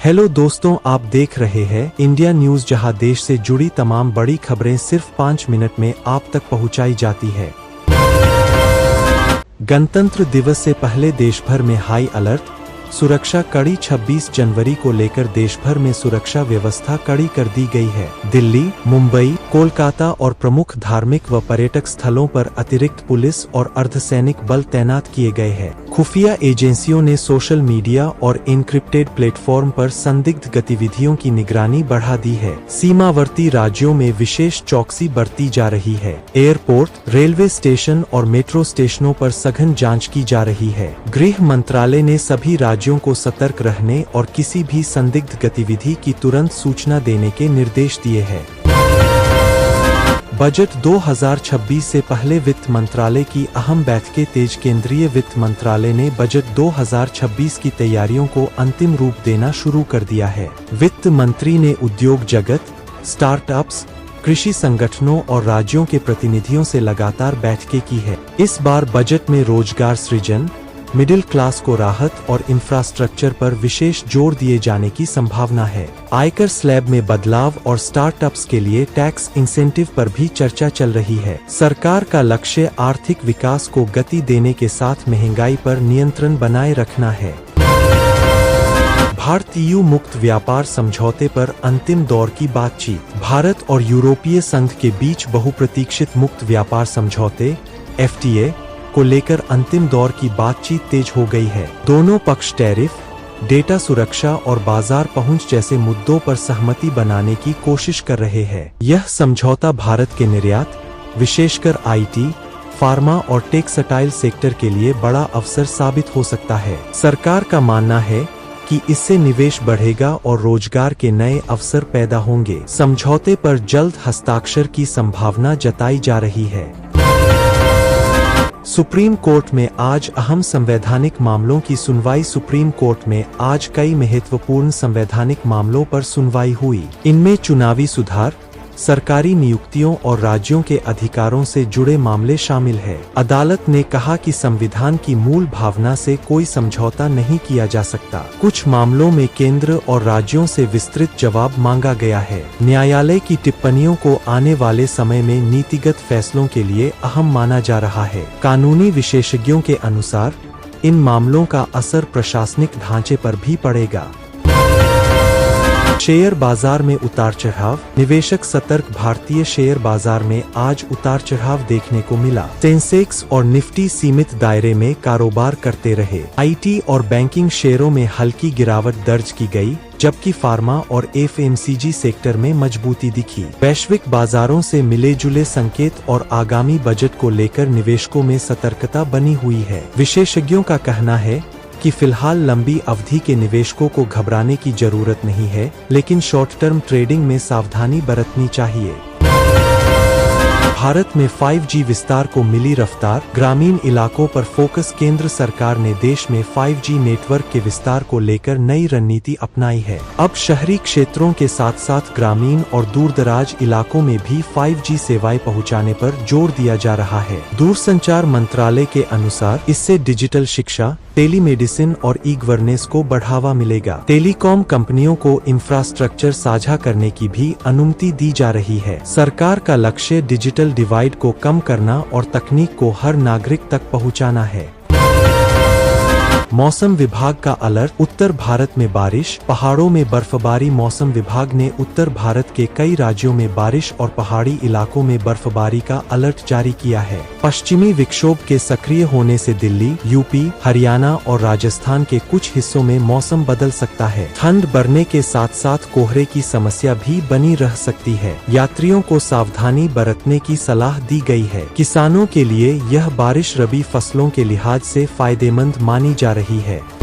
Hello दोस्तों, आप देख रहे हैं इंडिया न्यूज, जहां देश से जुड़ी तमाम बड़ी खबरें सिर्फ 5 मिनट में आप तक पहुंचाई जाती है। गणतंत्र दिवस से पहले देश भर में हाई अलर्ट, सुरक्षा कड़ी। 26 जनवरी को लेकर देश भर में सुरक्षा व्यवस्था कड़ी कर दी गई है। दिल्ली, मुंबई, कोलकाता और प्रमुख धार्मिक व पर्यटक स्थलों पर अतिरिक्त पुलिस और अर्धसैनिक बल तैनात किए गए हैं। खुफिया एजेंसियों ने सोशल मीडिया और एन्क्रिप्टेड प्लेटफॉर्म पर संदिग्ध गतिविधियों की निगरानी बढ़ा दी है। सीमावर्ती राज्यों में विशेष चौकसी बरती जा रही है। एयरपोर्ट, रेलवे स्टेशन और मेट्रो स्टेशनों पर सघन जांच की जा रही है। गृह मंत्रालय ने सभी राज्यों को सतर्क रहने और किसी भी संदिग्ध गतिविधि की तुरंत सूचना देने के निर्देश दिए हैं। बजट 2026 से पहले वित्त मंत्रालय की अहम बैठकें तेज। केंद्रीय वित्त मंत्रालय ने बजट 2026 की तैयारियों को अंतिम रूप देना शुरू कर दिया है। वित्त मंत्री ने उद्योग जगत, स्टार्टअप्स, कृषि संगठनों और राज्यों के प्रतिनिधियों से लगातार बैठकें की है। इस बार बजट में रोजगार सृजन, मिडिल क्लास को राहत और इंफ्रास्ट्रक्चर पर विशेष जोर दिए जाने की संभावना है। आयकर स्लैब में बदलाव और स्टार्टअप्स के लिए टैक्स इंसेंटिव पर भी चर्चा चल रही है। सरकार का लक्ष्य आर्थिक विकास को गति देने के साथ महंगाई पर नियंत्रण बनाए रखना है। भारत EU मुक्त व्यापार समझौते पर अंतिम दौर की बातचीत। भारत और यूरोपीय संघ के बीच बहुप्रतीक्षित मुक्त व्यापार समझौते FTA को लेकर अंतिम दौर की बातचीत तेज हो गई है। दोनों पक्ष टैरिफ, डेटा सुरक्षा और बाजार पहुंच जैसे मुद्दों पर सहमति बनाने की कोशिश कर रहे हैं। यह समझौता भारत के निर्यात, विशेषकर IT, फार्मा और टेक्सटाइल सेक्टर के लिए बड़ा अवसर साबित हो सकता है। सरकार का मानना है कि इससे निवेश बढ़ेगा और रोजगार के नए अवसर पैदा होंगे। समझौते पर जल्द हस्ताक्षर की संभावना जताई जा रही है। सुप्रीम कोर्ट में आज अहम संवैधानिक मामलों की सुनवाई। सुप्रीम कोर्ट में आज कई महत्वपूर्ण संवैधानिक मामलों पर सुनवाई हुई। इनमें चुनावी सुधार, सरकारी नियुक्तियों और राज्यों के अधिकारों से जुड़े मामले शामिल हैं। अदालत ने कहा कि संविधान की मूल भावना से कोई समझौता नहीं किया जा सकता। कुछ मामलों में केंद्र और राज्यों से विस्तृत जवाब मांगा गया है। न्यायालय की टिप्पणियों को आने वाले समय में नीतिगत फैसलों के लिए अहम माना जा रहा है। कानूनी विशेषज्ञों के अनुसार इन मामलों का असर प्रशासनिक ढांचे पर भी पड़ेगा। शेयर बाजार में उतार चढ़ाव, निवेशक सतर्क। भारतीय शेयर बाजार में आज उतार चढ़ाव देखने को मिला। सेंसेक्स और निफ्टी सीमित दायरे में कारोबार करते रहे। IT और बैंकिंग शेयरों में हल्की गिरावट दर्ज की गई, जबकि फार्मा और FMCG सेक्टर में मजबूती दिखी। वैश्विक बाजारों से मिले जुले संकेत और आगामी बजट को लेकर निवेशकों में सतर्कता बनी हुई है। विशेषज्ञों का कहना है कि फिलहाल लंबी अवधि के निवेशकों को घबराने की जरूरत नहीं है, लेकिन शॉर्ट टर्म ट्रेडिंग में सावधानी बरतनी चाहिए। भारत में 5G विस्तार को मिली रफ्तार, ग्रामीण इलाकों पर फोकस। केंद्र सरकार ने देश में 5G नेटवर्क के विस्तार को लेकर नई रणनीति अपनाई है। अब शहरी क्षेत्रों के साथ साथ ग्रामीण और दूरदराज इलाकों में भी 5G सेवाएं पहुंचाने पर जोर दिया जा रहा है। दूरसंचार मंत्रालय के अनुसार इससे डिजिटल शिक्षा, टेलीमेडिसिन और ई-गवर्नेंस को बढ़ावा मिलेगा। टेलीकॉम कंपनियों को इंफ्रास्ट्रक्चर साझा करने की भी अनुमति दी जा रही है। सरकार का लक्ष्य डिजिटल डिवाइड को कम करना और तकनीक को हर नागरिक तक पहुंचाना है। मौसम विभाग का अलर्ट, उत्तर भारत में बारिश, पहाड़ों में बर्फबारी। मौसम विभाग ने उत्तर भारत के कई राज्यों में बारिश और पहाड़ी इलाकों में बर्फबारी का अलर्ट जारी किया है। पश्चिमी विक्षोभ के सक्रिय होने से दिल्ली, UP, हरियाणा और राजस्थान के कुछ हिस्सों में मौसम बदल सकता है। ठंड बढ़ने के साथ साथ कोहरे की समस्या भी बनी रह सकती है। यात्रियों को सावधानी बरतने की सलाह दी गई है। किसानों के लिए यह बारिश रबी फसलों के लिहाज से फायदेमंद मानी जा रही है।